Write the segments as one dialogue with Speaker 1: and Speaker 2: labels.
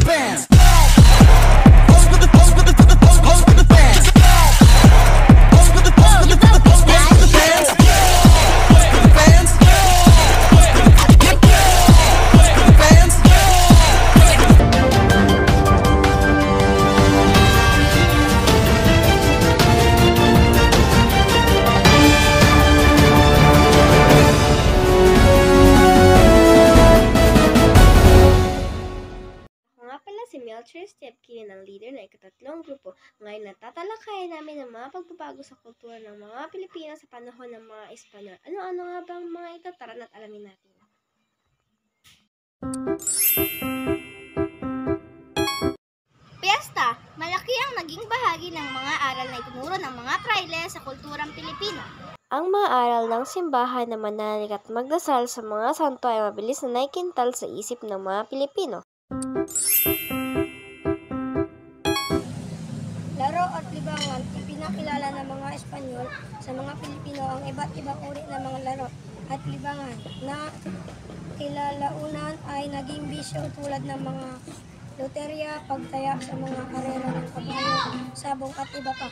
Speaker 1: fans. Pose for the fans. Pose for the fans. Pose for the fans. Pose for the fans.
Speaker 2: Si Melcher Stepkin ang leader ng ikatatlong grupo. Ngayon natatalakayan namin ang mga pagbabago sa kultura ng mga Pilipino sa panahon ng mga Espanyol. Ano-ano nga bang mga ito? Tara na't alamin natin.
Speaker 3: Piyesta, malaki ang naging bahagi ng mga aral na itinuro ng mga praile sa kulturang Pilipino.
Speaker 2: Ang mga aral ng simbahan na manalig at magdasal sa mga santo ay mabilis na naikintal sa isip ng mga Pilipino.
Speaker 4: Laro at libangan, ipinakilala ng mga Espanyol sa mga Pilipino ang iba't ibang uri ng mga laro at libangan na kilalaunan ay naging bisyo tulad ng mga loterya, pagtaya sa mga karera ng kabayo, sabong at iba pa.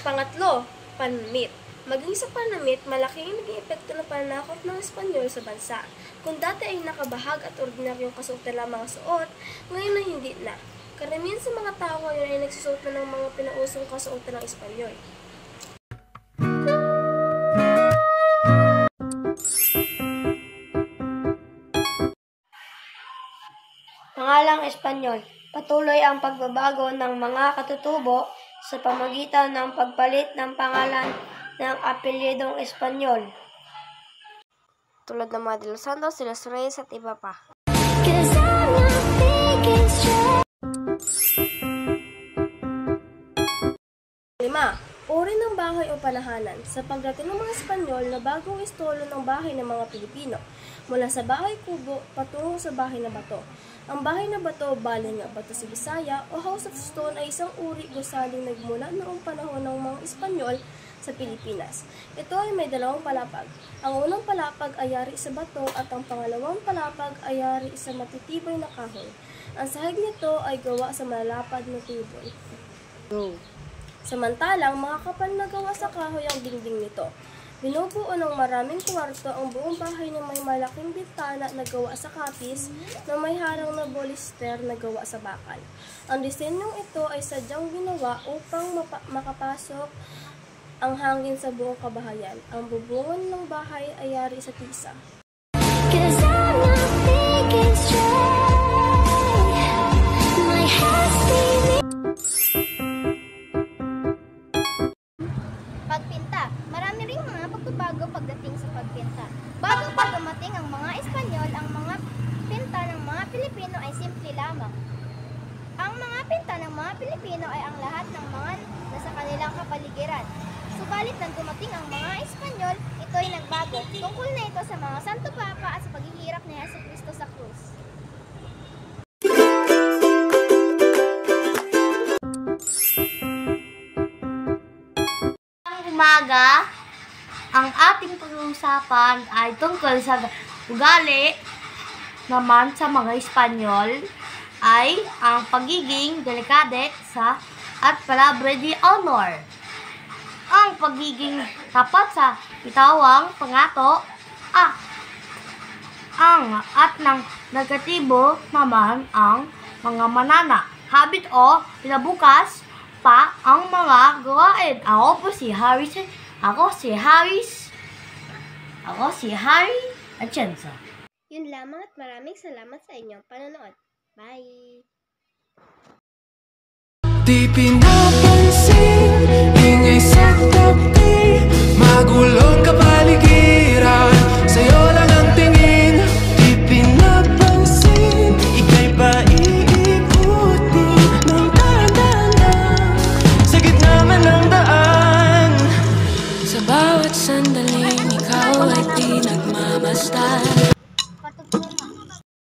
Speaker 2: Pangatlo, panamit. Maging sa panamit, malaking naging epekto ng pananakop ng Espanyol sa bansa. Kung dati ay nakabahag at ordinaryong kasuotan lang mga suot, ngayon na hindi na. Karamihan sa mga tao ngayon ay nagsusuot na ng mga pinausong kasuotan ng Espanyol.
Speaker 4: Pangalang Espanyol, patuloy ang pagbabago ng mga katutubo sa pamagitan ng pagpalit ng pangalan ng apelyidong Espanyol.
Speaker 2: Tulad ng mga De Los Santos, De Los Reyes at iba pa. Lima, uri ng bahay o panahanan. Sa pagdating ng mga Espanyol na bagong estilo ng bahay ng mga Pilipino, mula sa bahay kubo patungo sa bahay na bato. Ang bahay na bato, baling nga bato sa Bisaya o House of Stone ay isang uri gusaling nagmula noong panahon ng mga Espanyol sa Pilipinas. Ito ay may dalawang palapag. Ang unang palapag ay yari sa bato at ang pangalawang palapag ay yari sa matitibay na kahoy. Ang sahig nito ay gawa sa malalapad na tuboy. Samantalang, mga kapal na gawa sa kahoy ang dingding nito. Binubuo ng maraming kwarto ang buong bahay na may malaking bintana na gawa sa kapis na may harang na bolister na gawa sa bakal. Ang disenyong ito ay sadyang ginawa upang makapasok ang hangin sa buong kabahayan. Ang bubungan ng bahay ay yari sa tisa.
Speaker 3: Pagpinta. Marami ring mga pagbabago pagdating sa pagpinta. Bago pa dumating ang mga Espanyol, ang mga pinta ng mga Pilipino ay simple lamang. Ang mga pinta ng mga Pilipino ay ang lahat ng mga nasa kanilang kapaligiran. Subalit nang dumating ang mga Espanyol, ito ay nagbago. Tungkol na ito sa mga Santo Papa at sa paghihirap ni Jesucristo sa krus.
Speaker 5: Umaga, ang ating pag-uusapan ay tungkol sa ugali naman sa mga Espanyol ay ang pagiging delikado sa at palabre de honor. Ang pagiging tapat sa bitawang pangato at ng negatibo naman ang mga manana, habit o pinabukas pa ang mga gawain. Ako si Harry Atienza.
Speaker 2: Yun lamang at maraming salamat sa inyong panonood. Bye!
Speaker 1: Di pinapansin, ingay sa tabi, magulong ka pa.